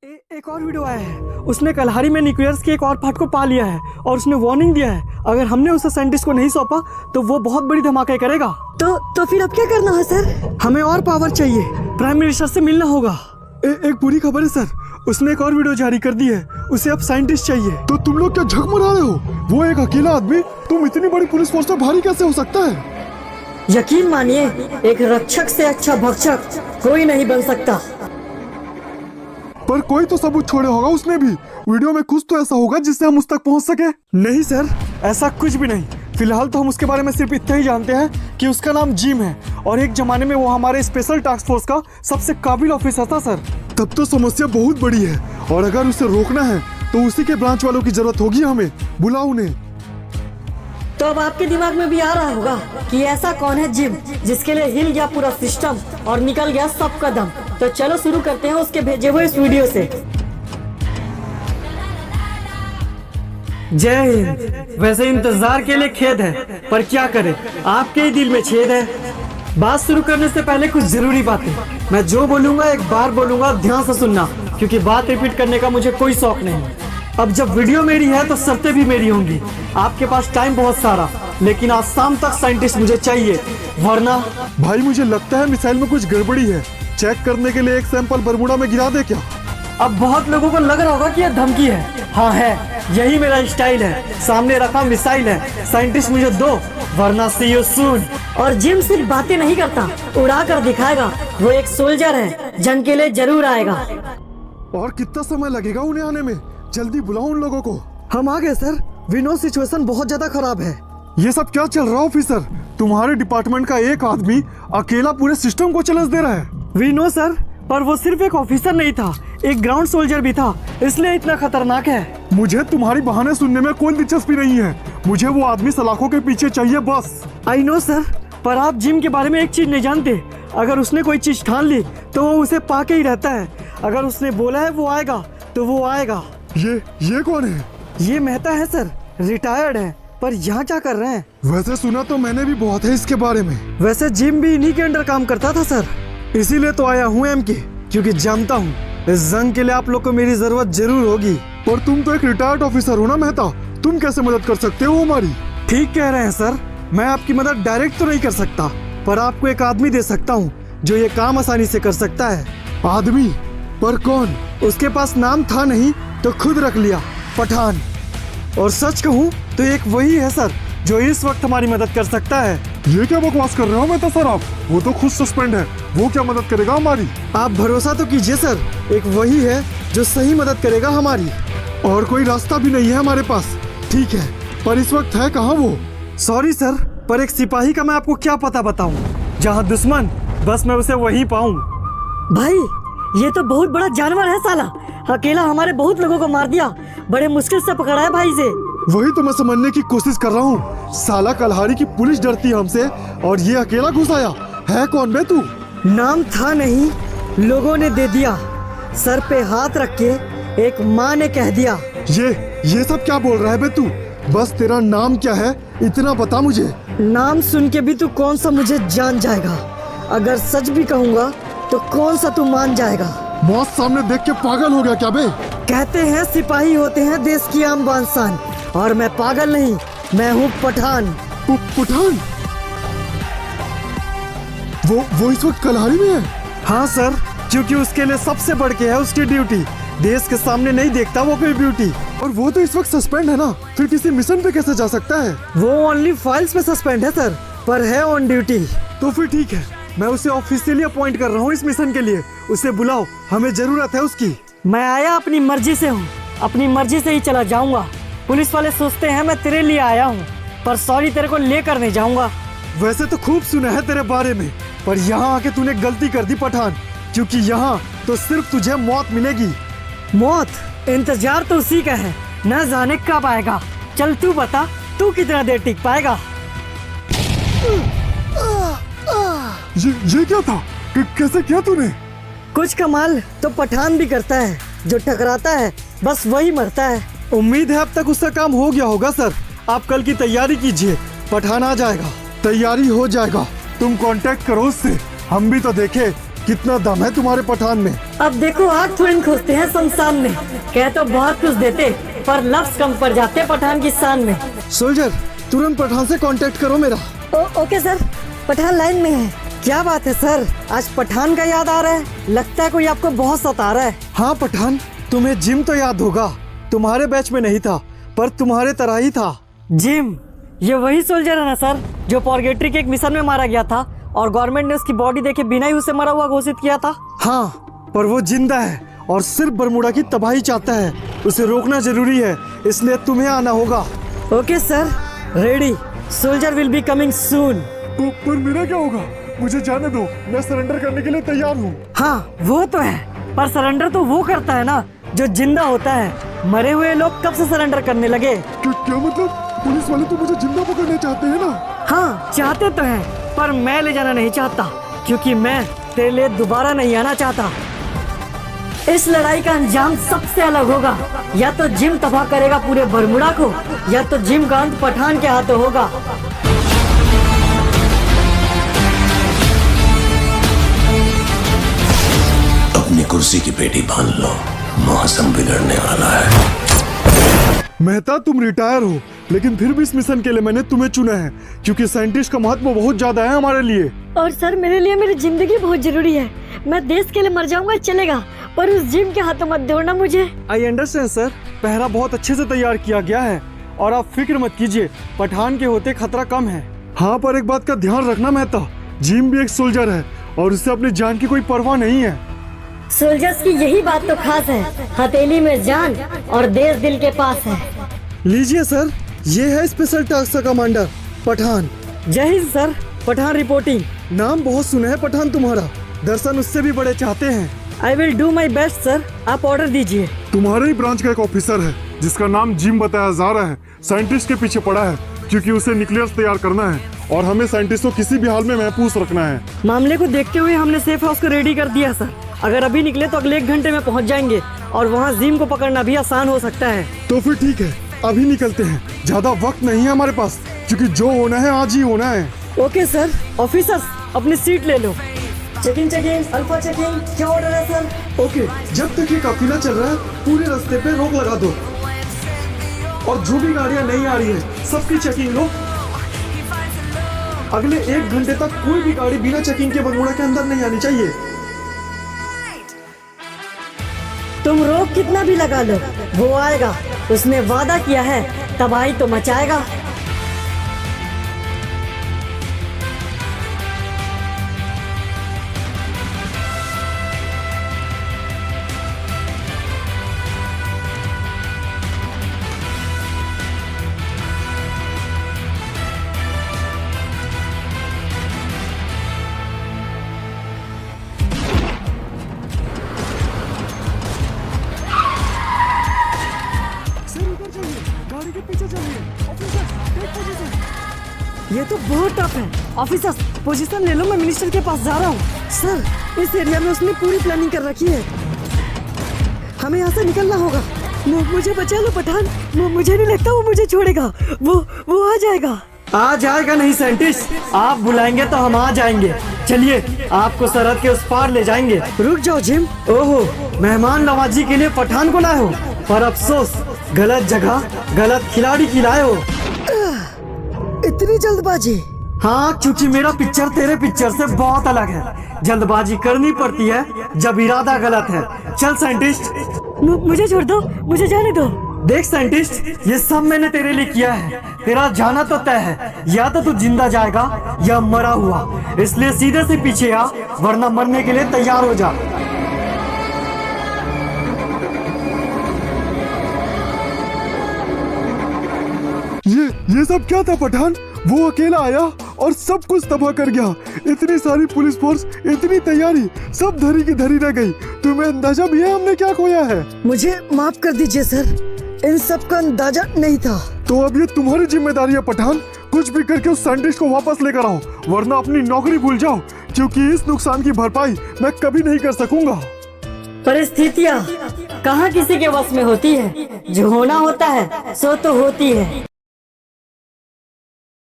एक और वीडियो आया है। उसने कलहारी में न्यूक्लियर्स के एक और पार्ट को पा लिया है और उसने वार्निंग दिया है अगर हमने उसे साइंटिस्ट को नहीं सौंपा तो वो बहुत बड़ी धमाका करेगा। तो फिर अब क्या करना है सर? हमें और पावर चाहिए, प्राइम मिनिस्टर से मिलना होगा। एक बुरी खबर है सर, उसने एक और वीडियो जारी कर दी है, उसे अब साइंटिस्ट चाहिए। तो तुम लोग क्या झक मरा रहे हो? वो एक अकेला आदमी तुम इतनी बड़ी पुलिस फोर्स में भारी कैसे हो सकता है? यकीन मानिए, एक रक्षक से अच्छा भक्षक कोई नहीं बन सकता। पर कोई तो सबूत छोड़े होगा उसने भी। वीडियो में कुछ तो ऐसा होगा जिससे हम उस तक पहुंच सके। नहीं सर, ऐसा कुछ भी नहीं। फिलहाल तो हम उसके बारे में सिर्फ इतना ही जानते हैं कि उसका नाम जिम है और एक जमाने में वो हमारे स्पेशल टास्क फोर्स का सबसे काबिल ऑफिसर था सर। तब तो समस्या बहुत बड़ी है और अगर उसे रोकना है तो उसी के ब्रांच वालों की जरूरत होगी हमें। बुलाओ उन्हें। तो अब आपके दिमाग में भी आ रहा होगा कि ऐसा कौन है जिम जिसके लिए हिल गया पूरा सिस्टम और निकल गया सब कदम। तो चलो शुरू करते हैं उसके भेजे हुए इस वीडियो से। जय हिंद। वैसे इंतजार के लिए खेद है, पर क्या करें, आपके ही दिल में छेद है। बात शुरू करने से पहले कुछ जरूरी बातें। मैं जो बोलूंगा एक बार बोलूंगा, ध्यान से सुनना, क्योंकि बात रिपीट करने का मुझे कोई शौक नहीं। अब जब वीडियो मेरी है तो शर्तें भी मेरी होंगी। आपके पास टाइम बहुत सारा, लेकिन आज शाम तक साइंटिस्ट मुझे चाहिए, वरना। भाई मुझे लगता है मिसाइल में कुछ गड़बड़ी है। चेक करने के लिए एक सैंपल बरमूडा में गिरा दे क्या? अब बहुत लोगों को लग रहा होगा कि यह धमकी है। हाँ है, यही मेरा स्टाइल है। सामने रखा मिसाइल है, साइंटिस्ट मुझे दो, वरना सी यू सून। और जिम सिर्फ बातें नहीं करता, उड़ा कर दिखाएगा। वो एक सोल्जर है, जंग के लिए जरूर आएगा। और कितना समय लगेगा उन्हें आने में? जल्दी बुलाओ उन लोगों को। हम आ गए सर। वी नो सिचुएशन बहुत ज्यादा खराब है। ये सब क्या चल रहा है ऑफिसर? तुम्हारे डिपार्टमेंट का एक आदमी अकेला पूरे सिस्टम को चैलेंज दे रहा है। वी नो सर, पर वो सिर्फ एक ऑफिसर नहीं था, एक ग्राउंड सोल्जर भी था, इसलिए इतना खतरनाक है। मुझे तुम्हारी बहाने सुनने में कोई दिलचस्पी नहीं है। मुझे वो आदमी सलाखों के पीछे चाहिए बस। आई नो सर, पर आप जिम के बारे में एक चीज नहीं जानते। अगर उसने कोई चीज ठान ली तो वो उसे पाके ही रहता है। अगर उसने बोला है वो आएगा तो वो आएगा। ये कौन है? ये मेहता है सर, रिटायर्ड है, पर यहाँ क्या कर रहे हैं? वैसे सुना तो मैंने भी बहुत है इसके बारे में। वैसे जिम भी इन्हीं के अंडर काम करता था सर, इसीलिए तो आया हूँ एमके, क्योंकि जानता हूँ इस जंग के लिए आप लोग को मेरी जरूरत जरूर होगी। पर तुम तो एक रिटायर्ड ऑफिसर हो ना मेहता, तुम कैसे मदद कर सकते हो हमारी? ठीक कह रहे हैं सर, मैं आपकी मदद डायरेक्ट तो नहीं कर सकता, पर आपको एक आदमी दे सकता हूँ जो ये काम आसानी से कर सकता है। आदमी? पर कौन? उसके पास नाम था नहीं तो खुद रख लिया, पठान। और सच कहूँ तो एक वही है सर जो इस वक्त हमारी मदद कर सकता है। ये क्या बकवास कर रहे हो मेहता सर आप? वो तो खुद सस्पेंड है, वो क्या मदद करेगा हमारी? आप भरोसा तो कीजिए सर, एक वही है जो सही मदद करेगा हमारी। और कोई रास्ता भी नहीं है हमारे पास। ठीक है, पर इस वक्त है कहाँ वो? सॉरी सर, पर एक सिपाही का मैं आपको क्या पता बताऊं। जहाँ दुश्मन, बस मैं उसे वहीं पाऊं। भाई ये तो बहुत बड़ा जानवर है साला, अकेला हमारे बहुत लोगों को मार दिया। बड़े मुश्किल से पकड़ा है भाई से। वही तो मैं समझने की कोशिश कर रहा हूँ। साला कलहारी की पुलिस डरती है हमसे और ये अकेला घुस आया है। कौन बे तू? नाम था नहीं, लोगों ने दे दिया। सर पे हाथ रख के एक माँ ने कह दिया। ये सब क्या बोल रहा है बे तू? बस तेरा नाम क्या है इतना बता मुझे। नाम सुन के भी तू कौन सा मुझे जान जाएगा? अगर सच भी कहूँगा तो कौन सा तू मान जाएगा? मौत सामने देख के पागल हो गया क्या बे? कहते हैं सिपाही होते हैं देश की आम बान शान, और मैं पागल नहीं, मैं हूँ पठान। पठान? वो इस वक्त कलहारी में है? हाँ सर, क्योंकि उसके लिए सबसे बढ़ के है उसकी ड्यूटी। देश के सामने नहीं देखता वो कोई ब्यूटी। और वो तो इस वक्त सस्पेंड है ना, फिर किसी मिशन पे कैसे जा सकता है? वो ओनली फाइल्स पे सस्पेंड है सर, पर है ऑन ड्यूटी। तो फिर ठीक है, मैं उसे ऑफिशियली अपॉइंट कर रहा हूँ इस मिशन के लिए। उसे बुलाओ, हमें जरूरत है उसकी। मैं आया अपनी मर्जी से हूँ, अपनी मर्जी से ही चला जाऊंगा। पुलिस वाले सोचते हैं मैं तेरे लिए आया हूँ, पर सॉरी तेरे को लेकर नहीं जाऊंगा। वैसे तो खूब सुना है तेरे बारे में, पर यहाँ आके तूने गलती कर दी पठान, क्योंकि यहाँ तो सिर्फ तुझे मौत मिलेगी। मौत? इंतजार तो उसी का है, न जाने कब आएगा। चल तू बता, तू कितना देर टिक पाएगा? ये क्या था? कैसे किया तूने? कुछ कमाल तो पठान भी करता है, जो टकराता है बस वही मरता है। उम्मीद है अब तक उसका काम हो गया होगा सर। आप कल की तैयारी कीजिए, पठान आ जाएगा। तैयारी हो जाएगा, तुम कांटेक्ट करो उससे। हम भी तो देखे कितना दम है तुम्हारे पठान में। अब देखो आग थोड़ी खोजते हैं शमशान में। कह तो बहुत कुछ देते पर लफ्ज कम पड़ जाते पठान की शान में। सोल्जर तुरंत पठान से कांटेक्ट करो मेरा। ओके सर, पठान लाइन में है। क्या बात है सर, आज पठान का याद आ रहा है? लगता है कोई आपको बहुत सता रहा है। हाँ पठान, तुम्हें जिम तो याद होगा, तुम्हारे बैच में नहीं था पर तुम्हारे तरह ही था। जिम, ये वही सोल्जर है ना सर जो पॉर्गेट्री के एक मिशन में मारा गया था और गवर्नमेंट ने उसकी बॉडी देखे बिना ही उसे मरा हुआ घोषित किया था। हाँ पर वो जिंदा है और सिर्फ बरमुडा की तबाही चाहता है। उसे रोकना जरूरी है, इसलिए तुम्हें आना होगा। Okay sir, ready. Soldier will be coming soon. पर मेरा क्या होगा? मुझे जाने दो, मैं सरेंडर करने के लिए तैयार हूँ। हाँ वो तो है, पर सरेंडर तो वो करता है ना जो जिंदा होता है। मरे हुए लोग कब से सरेंडर करने लगे? क्या मतलब? पुलिस वाले तो मुझे जिंदा पकड़ना चाहते हैं ना? हाँ चाहते तो हैं, पर मैं ले जाना नहीं चाहता क्योंकि मैं तेरे लिए दोबारा नहीं आना चाहता। इस लड़ाई का अंजाम सबसे अलग होगा। या तो जिम तबाह करेगा पूरे बरमुडा को, या तो जिम का अंत पठान के हाथों होगा। अपनी कुर्सी की पेटी बांध लो, मौसम बिगड़ने वाला है। मेहता तुम रिटायर हो, लेकिन फिर भी इस मिशन के लिए मैंने तुम्हें चुना है क्योंकि साइंटिस्ट का महत्व बहुत ज्यादा है हमारे लिए। और सर मेरे लिए मेरी जिंदगी बहुत जरूरी है। मैं देश के लिए मर जाऊंगा चलेगा, पर उस जिम के हाथों मत दौड़ना मुझे। आई अंडरस्टैंड सर, पहरा बहुत अच्छे से तैयार किया गया है और आप फिक्र मत कीजिए, पठान के होते खतरा कम है। हाँ पर एक बात का ध्यान रखना मेहता, जिम भी एक सोल्जर है और उससे अपनी जान की कोई परवाह नहीं है। सोल्जर्स की यही बात तो खास है, हथेली में जान और देश दिल के पास है। लीजिए सर, ये है स्पेशल टास्क का कमांडर पठान। जय हिंद सर, पठान रिपोर्टिंग। नाम बहुत सुना है पठान तुम्हारा, दर्शन उससे भी बड़े चाहते हैं। I will do my best sir, आप ऑर्डर दीजिए। तुम्हारे ही ब्रांच का एक ऑफिसर है जिसका नाम जिम बताया जा रहा है, साइंटिस्ट के पीछे पड़ा है क्योंकि उसे न्यूक्लियस तैयार करना है और हमें साइंटिस्ट को किसी भी हाल में महफूज रखना है। मामले को देखते हुए हमने सेफ हाउस को रेडी कर दिया सर। अगर अभी निकले तो अगले 1 घंटे में पहुंच जाएंगे और वहाँ जिम को पकड़ना भी आसान हो सकता है। तो फिर ठीक है, अभी निकलते हैं, ज्यादा वक्त नहीं है हमारे पास क्योंकि जो होना है आज ही होना है। ओके सर, ऑफिसर्स अपनी सीट ले लो। चेकिंग चेकिंग, अल्फा चेकिंग, क्या ऑर्डर है सर? ओके, जब तक ये काफिला चल रहा है पूरे रास्ते पे रोक लगा दो और जो भी गाड़ियां नहीं आ रही है सबकी चेकिंग लो। अगले 1 घंटे तक कोई भी गाड़ी बिना चेकिंग के बरमुडा के अंदर नहीं आनी चाहिए। तुम रोक कितना भी लगा लो, वो आएगा। उसने वादा किया है, तबाही तो मचाएगा। गाड़ी के पीछे चलिए। Officer, take position. ये तो बहुत टफ है। ऑफिसर्स पोजीशन ले लो, मैं मिनिस्टर के पास जा रहा हूँ। सर इस एरिया में उसने पूरी प्लानिंग कर रखी है, हमें यहाँ से निकलना होगा। मुझे बचा लो पठान, मुझे नहीं लगता वो मुझे छोड़ेगा। वो आ जाएगा। आ जाएगा नहीं साइंटिस्ट, आप बुलाएंगे तो हम आ जाएंगे। चलिए आपको सरहद के उस पार ले जाएंगे। रुक जाओ जिम। ओहो, मेहमान नवाजी के लिए पठान को लाए हो, पर अफसोस गलत जगह गलत खिलाड़ी खिलाए हो। इतनी जल्दबाजी? हाँ, क्योंकि मेरा पिक्चर तेरे पिक्चर से बहुत अलग है। जल्दबाजी करनी पड़ती है जब इरादा गलत है। चल साइंटिस्ट। मुझे छोड़ दो, मुझे जाने दो। देख साइंटिस्ट, ये सब मैंने तेरे लिए किया है। तेरा जाना तो तय है, या तो तू जिंदा जाएगा या मरा हुआ। इसलिए सीधे से पीछे आ, वरना मरने के लिए तैयार हो जा। ये सब क्या था पठान? वो अकेला आया और सब कुछ तबाह कर गया। इतनी सारी पुलिस फोर्स, इतनी तैयारी, सब धरी की धरी रह गई। तुम्हें अंदाजा भी है हमने क्या खोया है? मुझे माफ कर दीजिए सर, इन सब का अंदाजा नहीं था। तो अब ये तुम्हारी जिम्मेदारी है पठान, कुछ भी करके उस साइंटिस्ट को वापस लेकर आओ, वरना अपनी नौकरी भूल जाओ, क्योंकि इस नुकसान की भरपाई मैं कभी नहीं कर सकूंगा। परिस्थितियाँ कहाँ किसी के वश में होती है, जो होना होता है सो तो होती है।